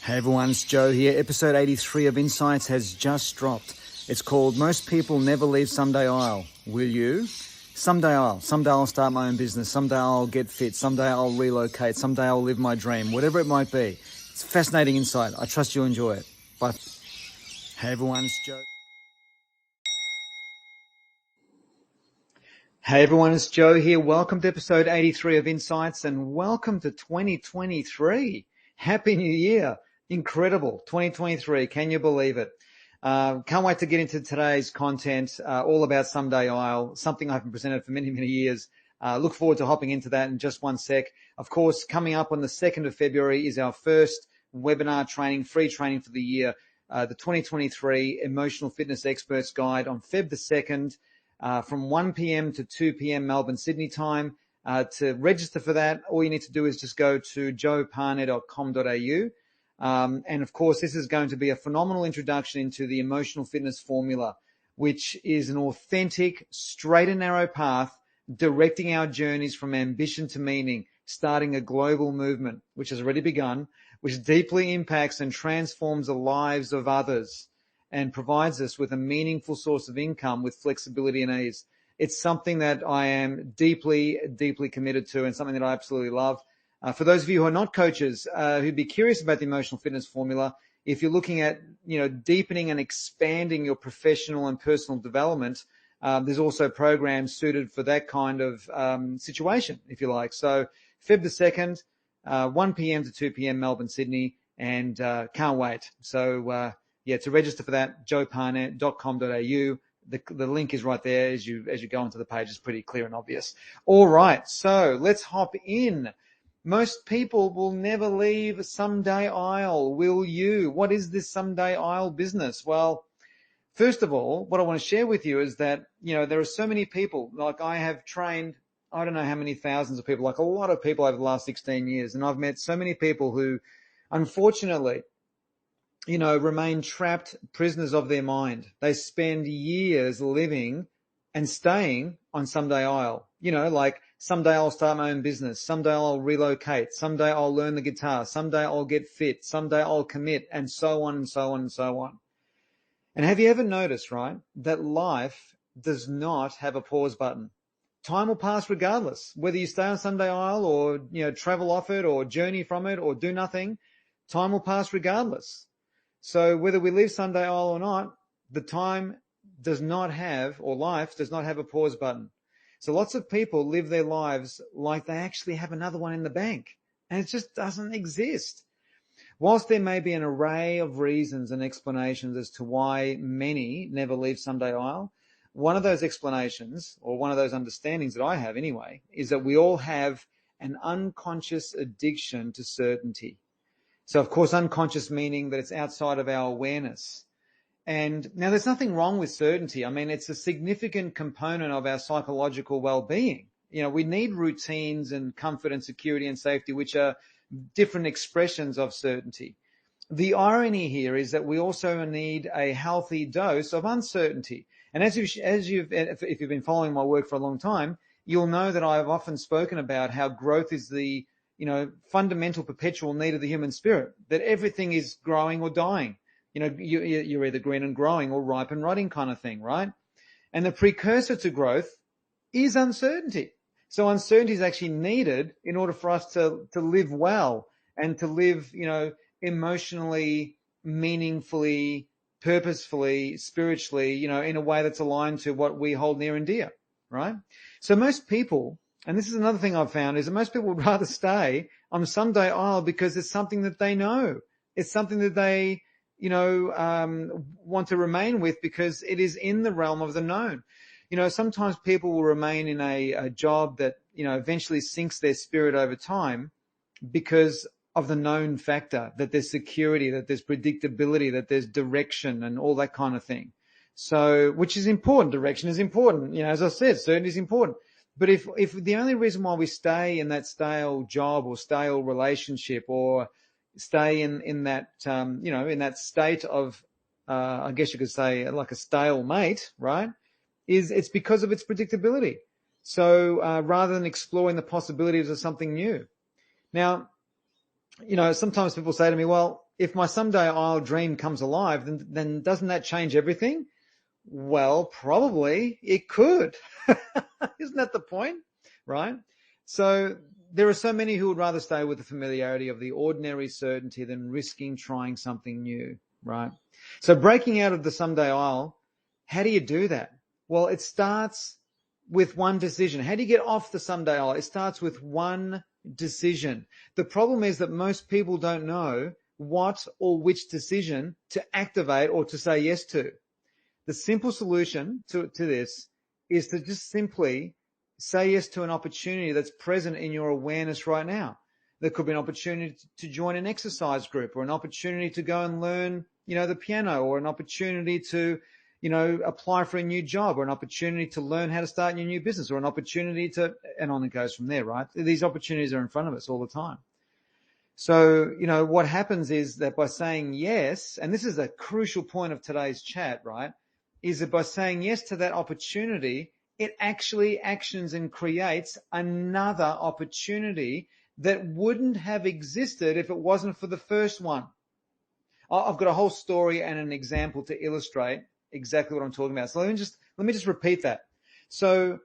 Hey everyone, it's Joe here. Episode 83 of Insights has just dropped. It's called Most People Never Leave Someday I'll. Will you? Someday I'll. Someday I'll start my own business. Someday I'll get fit. Someday I'll relocate. Someday I'll live my dream. Whatever it might be. It's a fascinating insight. I trust you enjoy it. Bye. Hey everyone, it's Joe. Hey everyone, it's Joe here. Welcome to episode 83 of Insights and welcome to 2023. Happy New Year. Incredible. 2023. Can you believe it? Can't wait to get into today's content, all about Someday I'll, something I've been presented for many, many years. Look forward to hopping into that in just one sec. Of course, coming up on the 2nd of February is our first webinar training, free training for the year, the 2023 Emotional Fitness Experts Guide on Feb the 2nd, from 1 p.m. to 2 p.m. Melbourne, Sydney time. To register for that, all you need to do is just go to joepane.com.au. And of course, this is going to be a phenomenal introduction into the emotional fitness formula, which is an authentic, straight and narrow path directing our journeys from ambition to meaning, starting a global movement, which has already begun, which deeply impacts and transforms the lives of others and provides us with a meaningful source of income with flexibility and ease. It's something that I am deeply, deeply committed to and something that I absolutely love. For those of you who are not coaches, who'd be curious about the emotional fitness formula, if you're looking at, deepening and expanding your professional and personal development, there's also programs suited for that kind of situation, if you like. So Feb the 2nd, 1 p.m. to 2 p.m. Melbourne, Sydney, and can't wait. So, to register for that, joepane.com.au. The link is right there as you go onto the page. It's pretty clear and obvious. All right, so let's hop in. Most people will never leave Someday I'll. Will you? What is this Someday I'll business? Well, first of all, what I want to share with you is that, there are so many people. Like I have trained, I don't know how many thousands of people, like a lot of people over the last 16 years. And I've met so many people who, unfortunately, remain trapped prisoners of their mind. They spend years living and staying on Someday I'll. Like someday I'll start my own business. Someday I'll relocate. Someday I'll learn the guitar. Someday I'll get fit. Someday I'll commit, and so on and so on and so on. And have you ever noticed, right, that life does not have a pause button? Time will pass regardless, whether you stay on Someday I'll or, travel off it or journey from it or do nothing. Time will pass regardless. So whether we leave Someday I'll or not, the time does not have, or life does not have a pause button. So lots of people live their lives like they actually have another one in the bank, and it just doesn't exist. Whilst there may be an array of reasons and explanations as to why many never leave Someday I'll, one of those explanations, or one of those understandings that I have anyway, is that we all have an unconscious addiction to certainty. So, of course, unconscious meaning that it's outside of our awareness. And now there's nothing wrong with certainty. I mean, it's a significant component of our psychological well-being. We need routines and comfort and security and safety, which are different expressions of certainty. The irony here is that we also need a healthy dose of uncertainty. And if you've been following my work for a long time, you'll know that I've often spoken about how growth is the fundamental perpetual need of the human spirit, that everything is growing or dying. You're either green and growing or ripe and rotting kind of thing, right? And the precursor to growth is uncertainty. So uncertainty is actually needed in order for us to live well and to live, emotionally, meaningfully, purposefully, spiritually, in a way that's aligned to what we hold near and dear, right? So most people, and this is another thing I've found, is that most people would rather stay on Someday I'll because it's something that they know. It's something that they, want to remain with because it is in the realm of the known. Sometimes people will remain in a job that, eventually sinks their spirit over time because of the known factor, that there's security, that there's predictability, that there's direction and all that kind of thing. So, which is important. Direction is important. As I said, certainty is important. But if the only reason why we stay in that stale job or stale relationship or stay in that, in that state of, I guess you could say like a stalemate, right? It's because of its predictability. So, rather than exploring the possibilities of something new. Now, sometimes people say to me, well, if my someday I'll dream comes alive, then doesn't that change everything? Well, probably it could. Isn't that the point? Right? So there are so many who would rather stay with the familiarity of the ordinary certainty than risking trying something new. Right? So breaking out of the someday I'll, how do you do that? Well, it starts with one decision. How do you get off the someday I'll? It starts with one decision. The problem is that most people don't know what or which decision to activate or to say yes to. The simple solution to this is to just simply say yes to an opportunity that's present in your awareness right now. There could be an opportunity to join an exercise group, or an opportunity to go and learn, the piano, or an opportunity to, apply for a new job, or an opportunity to learn how to start your new business, or an opportunity to, and on it goes from there, right? These opportunities are in front of us all the time. So, what happens is that by saying yes, and this is a crucial point of today's chat, right? Is that by saying yes to that opportunity, it actually actions and creates another opportunity that wouldn't have existed if it wasn't for the first one. I've got a whole story and an example to illustrate exactly what I'm talking about. So let me just repeat that. So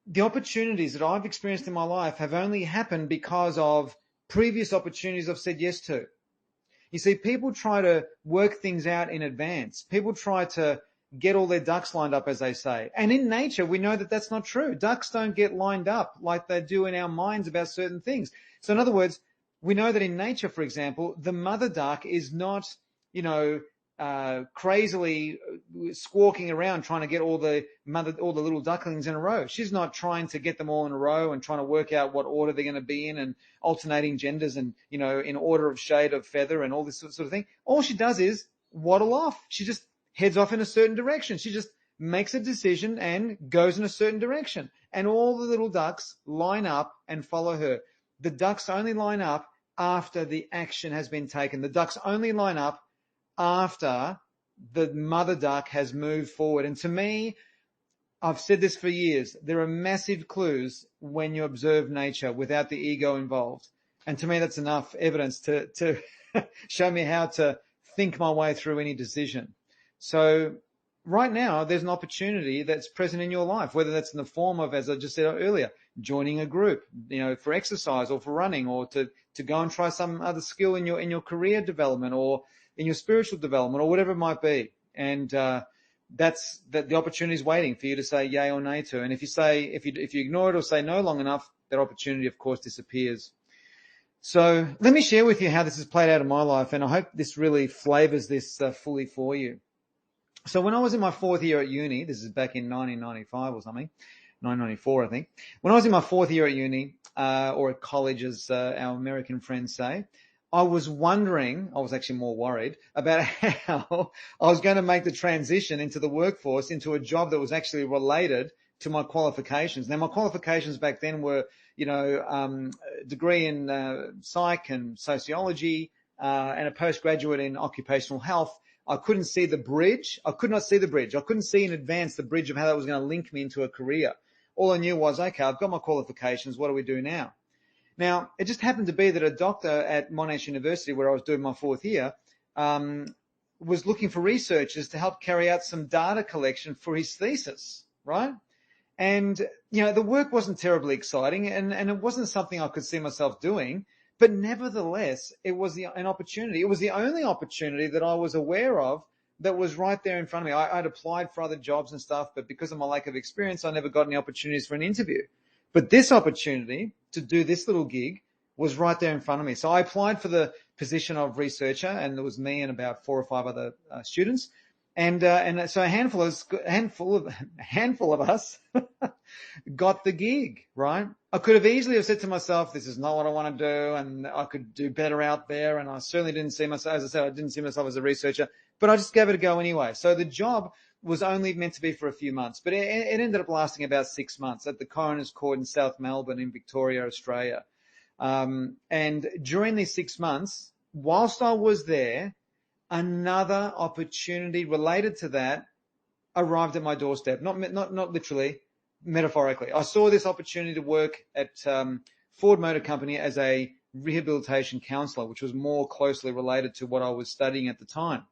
the opportunities that I've experienced in my life have only happened because of previous opportunities I've said yes to. You see, people try to work things out in advance. People try to get all their ducks lined up, as they say. And in nature, we know that that's not true. Ducks don't get lined up like they do in our minds about certain things. So in other words, we know that in nature, for example, the mother duck is not, crazily squawking around trying to get all the little ducklings in a row. She's not trying to get them all in a row and trying to work out what order they're going to be in, and alternating genders, and, in order of shade of feather and all this sort of thing. All she does is waddle off. She just heads off in a certain direction. She just makes a decision and goes in a certain direction. And all the little ducks line up and follow her. The ducks only line up after the action has been taken. The ducks only line up after the mother duck has moved forward. And to me, I've said this for years, there are massive clues when you observe nature without the ego involved. And to me, that's enough evidence to show me how to think my way through any decision. So right now, there's an opportunity that's present in your life, whether that's in the form of, as I just said earlier, joining a group, for exercise or for running, or to go and try some other skill in your career development, or in your spiritual development, or whatever it might be. And that's the opportunity is waiting for you to say yay or nay to. And if you ignore it or say no long enough, that opportunity, of course, disappears. So let me share with you how this has played out in my life, and I hope this really flavors this fully for you. So when I was in my fourth year at uni, this is back in 1995 or something, 1994, I think. When I was in my fourth year at uni, or at college, as our American friends say, I was actually more worried about how I was going to make the transition into the workforce, into a job that was actually related to my qualifications. Now, my qualifications back then were, degree in psych and sociology, and a postgraduate in occupational health. I couldn't see the bridge. I could not see the bridge. I couldn't see in advance the bridge of how that was going to link me into a career. All I knew was, okay, I've got my qualifications. What do we do now? Now, it just happened to be that a doctor at Monash University, where I was doing my fourth year, was looking for researchers to help carry out some data collection for his thesis, right? And, the work wasn't terribly exciting, and it wasn't something I could see myself doing. But nevertheless, it was an opportunity. It was the only opportunity that I was aware of that was right there in front of me. I'd applied for other jobs and stuff, but because of my lack of experience, I never got any opportunities for an interview. But this opportunity to do this little gig was right there in front of me. So I applied for the position of researcher, and there was me and about 4 or 5 other students. And so a handful of us got the gig, right? I could have easily have said to myself, this is not what I want to do, and I could do better out there. And I certainly didn't see myself, as I said, I didn't see myself as a researcher, but I just gave it a go anyway. So the job was only meant to be for a few months, but it ended up lasting about 6 months at the Coroner's Court in South Melbourne in Victoria, Australia. And during these 6 months, whilst I was there, another opportunity related to that arrived at my doorstep. Not literally, metaphorically. I saw this opportunity to work at Ford Motor Company as a rehabilitation counselor, which was more closely related to what I was studying at the time.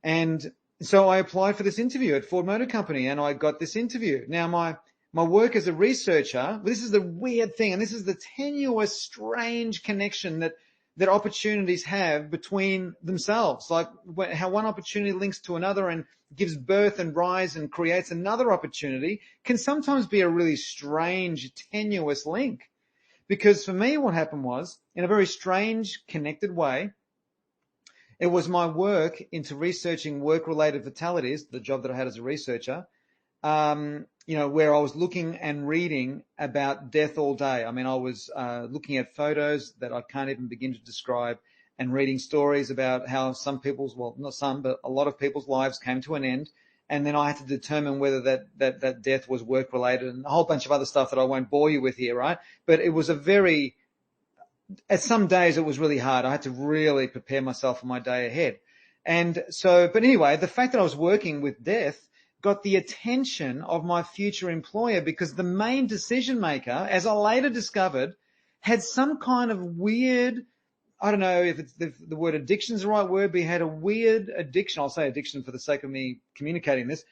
And so I applied for this interview at Ford Motor Company, and I got this interview. Now, my work as a researcher, this is the weird thing, and this is the tenuous, strange connection that opportunities have between themselves, like how one opportunity links to another and gives birth and rise and creates another opportunity, can sometimes be a really strange, tenuous link. Because for me, what happened was, in a very strange, connected way, it was my work into researching work-related fatalities, the job that I had as a researcher, where I was looking and reading about death all day. I mean, I was looking at photos that I can't even begin to describe and reading stories about how some people's, well, not some, but a lot of people's lives came to an end. And then I had to determine whether that death was work-related and a whole bunch of other stuff that I won't bore you with here, right? But it was at some days it was really hard. I had to really prepare myself for my day ahead. And so, but anyway, the fact that I was working with death got the attention of my future employer, because the main decision maker, as I later discovered, had some kind of weird, I don't know if the word addiction is the right word, but he had a weird addiction. I'll say addiction for the sake of me communicating this.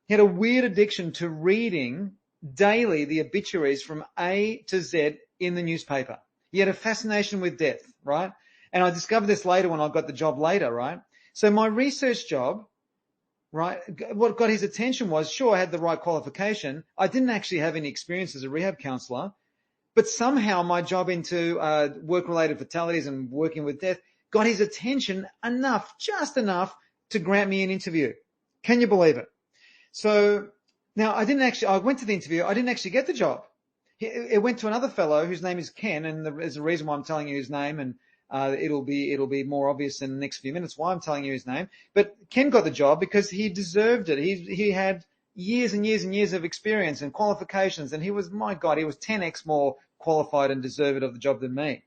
He had a weird addiction to reading daily the obituaries from A to Z in the newspaper. He had a fascination with death, right? And I discovered this later when I got the job later, right? So my research job, right, what got his attention was, sure, I had the right qualification. I didn't actually have any experience as a rehab counselor, but somehow my job into work-related fatalities and working with death got his attention enough, just enough, to grant me an interview. Can you believe it? So now I went to the interview. I didn't actually get the job. It went to another fellow whose name is Ken, and there's a reason why I'm telling you his name, and it'll be more obvious in the next few minutes why I'm telling you his name. But Ken got the job because he deserved it. He had years and years and years of experience and qualifications, and he was 10x more qualified and deserved of the job than me.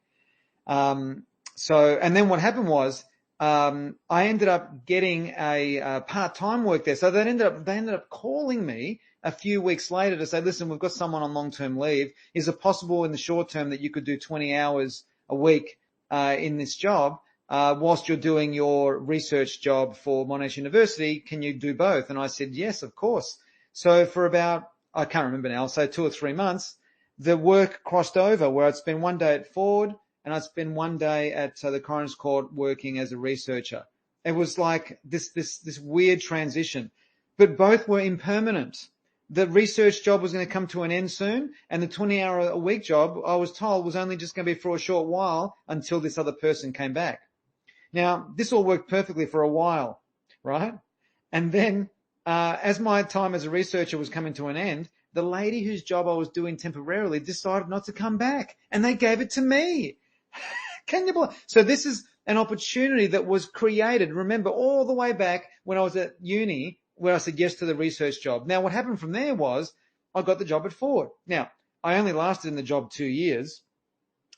And then what happened was, I ended up getting a part-time work there. So they ended up calling me a few weeks later to say, listen, we've got someone on long-term leave. Is it possible in the short term that you could do 20 hours a week in this job whilst you're doing your research job for Monash University? Can you do both? And I said, yes, of course. So for about, I can't remember now, so 2 or 3 months, the work crossed over where I'd spend one day at Ford and I'd spend one day at the Coroner's Court working as a researcher. It was like this weird transition, but both were impermanent. The research job was going to come to an end soon, and the 20-hour-a-week job, I was told, was only just going to be for a short while until this other person came back. Now, this all worked perfectly for a while, right? And then, as my time as a researcher was coming to an end, the lady whose job I was doing temporarily decided not to come back, and they gave it to me. Can you believe? So this is an opportunity that was created, remember, all the way back when I was at uni, where I said yes to the research job. Now, what happened from there was I got the job at Ford. Now, I only lasted in the job 2 years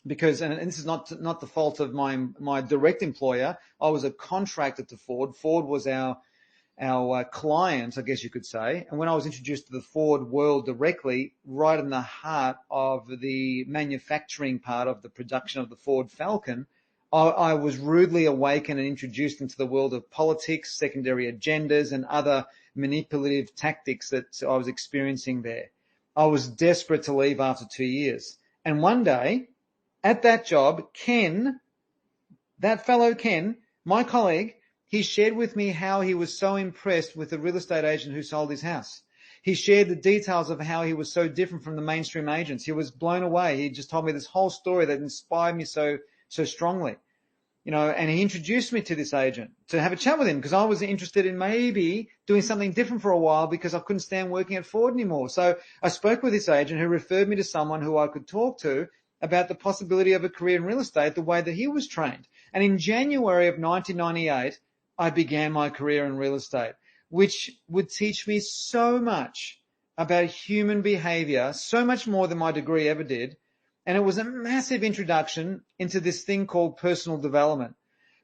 because, and this is not the fault of my direct employer. I was a contractor to Ford. Ford was our client, I guess you could say. And when I was introduced to the Ford world directly, right in the heart of the manufacturing part of the production of the Ford Falcon, I was rudely awakened and introduced into the world of politics, secondary agendas, and other manipulative tactics that I was experiencing there. I was desperate to leave after 2 years. And one day, at that job, Ken, that fellow Ken, my colleague, he shared with me how he was so impressed with the real estate agent who sold his house. He shared the details of how he was so different from the mainstream agents. He was blown away. He just told me this whole story that inspired me so strongly, and he introduced me to this agent to have a chat with him because I was interested in maybe doing something different for a while because I couldn't stand working at Ford anymore. So I spoke with this agent who referred me to someone who I could talk to about the possibility of a career in real estate the way that he was trained. And in January of 1998, I began my career in real estate, which would teach me so much about human behavior, so much more than my degree ever did. And it was a massive introduction into this thing called personal development,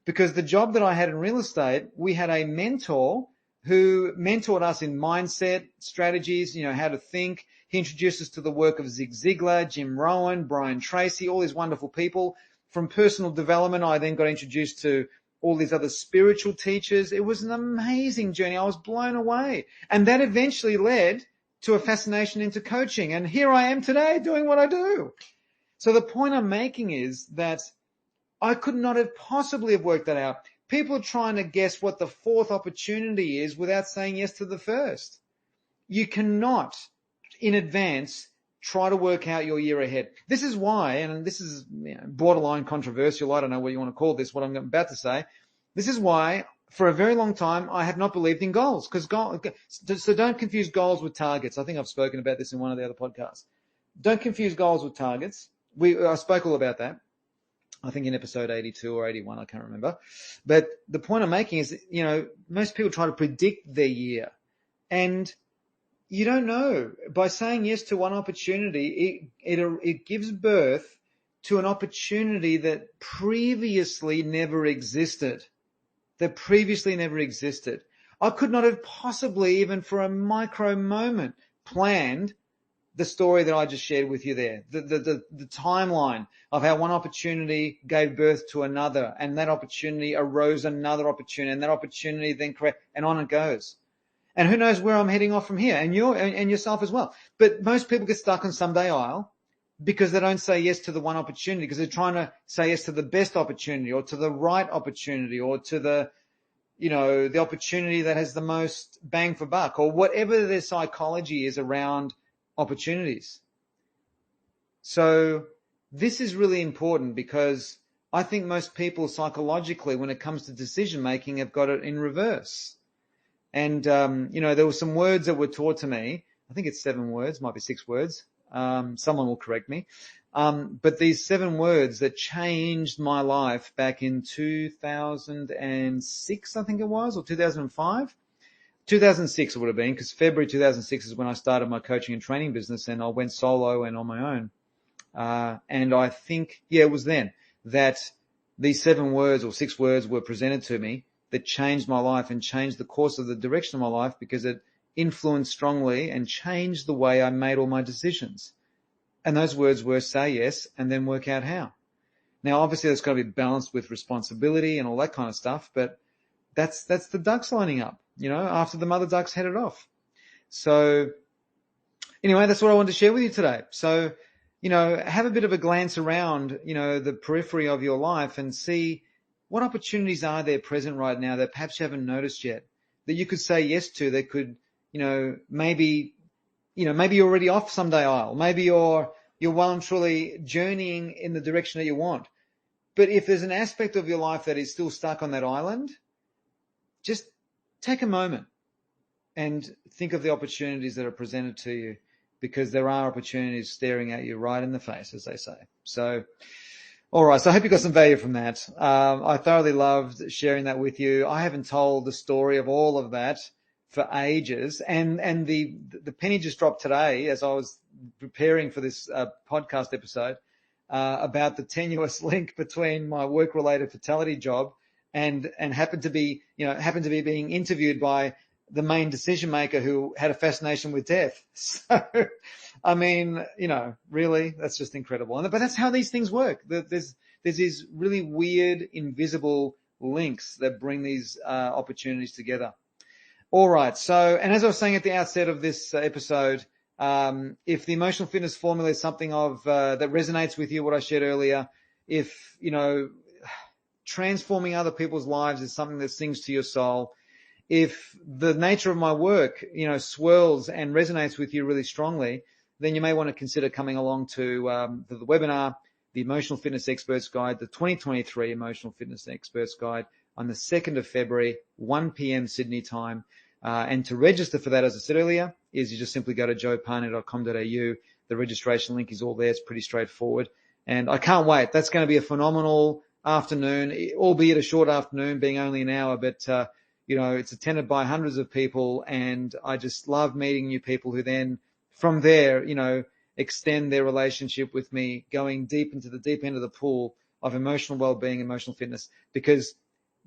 because the job that I had in real estate, we had a mentor who mentored us in mindset, strategies, how to think. He introduced us to the work of Zig Ziglar, Jim Rohn, Brian Tracy, all these wonderful people from personal development, I then got introduced to all these other spiritual teachers. It was an amazing journey. I was blown away. And that eventually led to a fascination into coaching. And here I am today doing what I do. So the point I'm making is that I could not have possibly have worked that out. People are trying to guess what the fourth opportunity is without saying yes to the first. You cannot, in advance, try to work out your year ahead. This is why, and this is borderline controversial, I don't know what you want to call this, what I'm about to say. This is why, for a very long time, I have not believed in goals. So don't confuse goals with targets. I think I've spoken about this in one of the other podcasts. Don't confuse goals with targets. I spoke all about that. I think in episode 82 or 81, I can't remember. But the point I'm making is, most people try to predict their year. And you don't know. By saying yes to one opportunity, it gives birth to an opportunity that previously never existed. I could not have possibly, even for a micro moment, planned the story that I just shared with you there, the timeline of how one opportunity gave birth to another, and that opportunity arose another opportunity, and that opportunity then and on it goes. And who knows where I'm heading off from here, and yourself as well. But most people get stuck on someday aisle because they don't say yes to the one opportunity, because they're trying to say yes to the best opportunity or to the right opportunity or to the opportunity that has the most bang for buck, or whatever their psychology is around opportunities. So this is really important, because I think most people psychologically, when it comes to decision making, have got it in reverse. And, there were some words that were taught to me. I think it's 7 words, might be 6 words. Someone will correct me. But these 7 words that changed my life back in 2006, I think it was, or 2005. 2006 it would have been, because February 2006 is when I started my coaching and training business, and I went solo and on my own. And I think, it was then that these 7 words or 6 words were presented to me that changed my life and changed the course of the direction of my life, because it influenced strongly and changed the way I made all my decisions. And those words were say yes and then work out how. Now, obviously, that's got to be balanced with responsibility and all that kind of stuff, but that's the ducks lining up, after the mother ducks headed off. So anyway, that's what I wanted to share with you today. So, have a bit of a glance around, the periphery of your life and see what opportunities are there present right now that perhaps you haven't noticed yet, that you could say yes to, that could, maybe you're already off someday aisle. Maybe you're well and truly journeying in the direction that you want. But if there's an aspect of your life that is still stuck on that island, just take a moment and think of the opportunities that are presented to you, because there are opportunities staring at you right in the face, as they say. So, all right. So I hope you got some value from that. I thoroughly loved sharing that with you. I haven't told the story of all of that for ages. And the penny just dropped today as I was preparing for this podcast episode about the tenuous link between my work-related fatality job and happened to be being interviewed by the main decision maker who had a fascination with death. So, I mean, really, that's just incredible. But that's how these things work. There's these really weird, invisible links that bring these opportunities together. All right. So, and as I was saying at the outset of this episode, if the emotional fitness formula is something that resonates with you, what I shared earlier, if, transforming other people's lives is something that sings to your soul, if the nature of my work, swirls and resonates with you really strongly, then you may want to consider coming along to the webinar, the Emotional Fitness Experts Guide, the 2023 Emotional Fitness Experts Guide, on the 2nd of February, 1 p.m. Sydney time. And to register for that, as I said earlier, is you just simply go to joepane.com.au. The registration link is all there. It's pretty straightforward. And I can't wait. That's going to be a phenomenal afternoon, albeit a short afternoon, being only an hour, but it's attended by hundreds of people, and I just love meeting new people who then, from there, extend their relationship with me, going deep into the deep end of the pool of emotional well-being, emotional fitness, because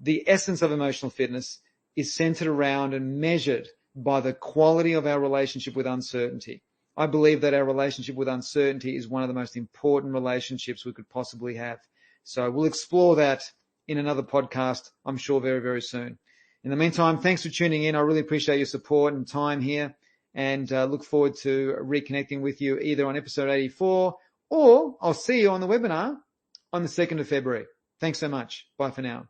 the essence of emotional fitness is centered around and measured by the quality of our relationship with uncertainty. I believe that our relationship with uncertainty is one of the most important relationships we could possibly have. So we'll explore that in another podcast, I'm sure, very, very soon. In the meantime, thanks for tuning in. I really appreciate your support and time here, and look forward to reconnecting with you either on episode 84, or I'll see you on the webinar on the 2nd of February. Thanks so much. Bye for now.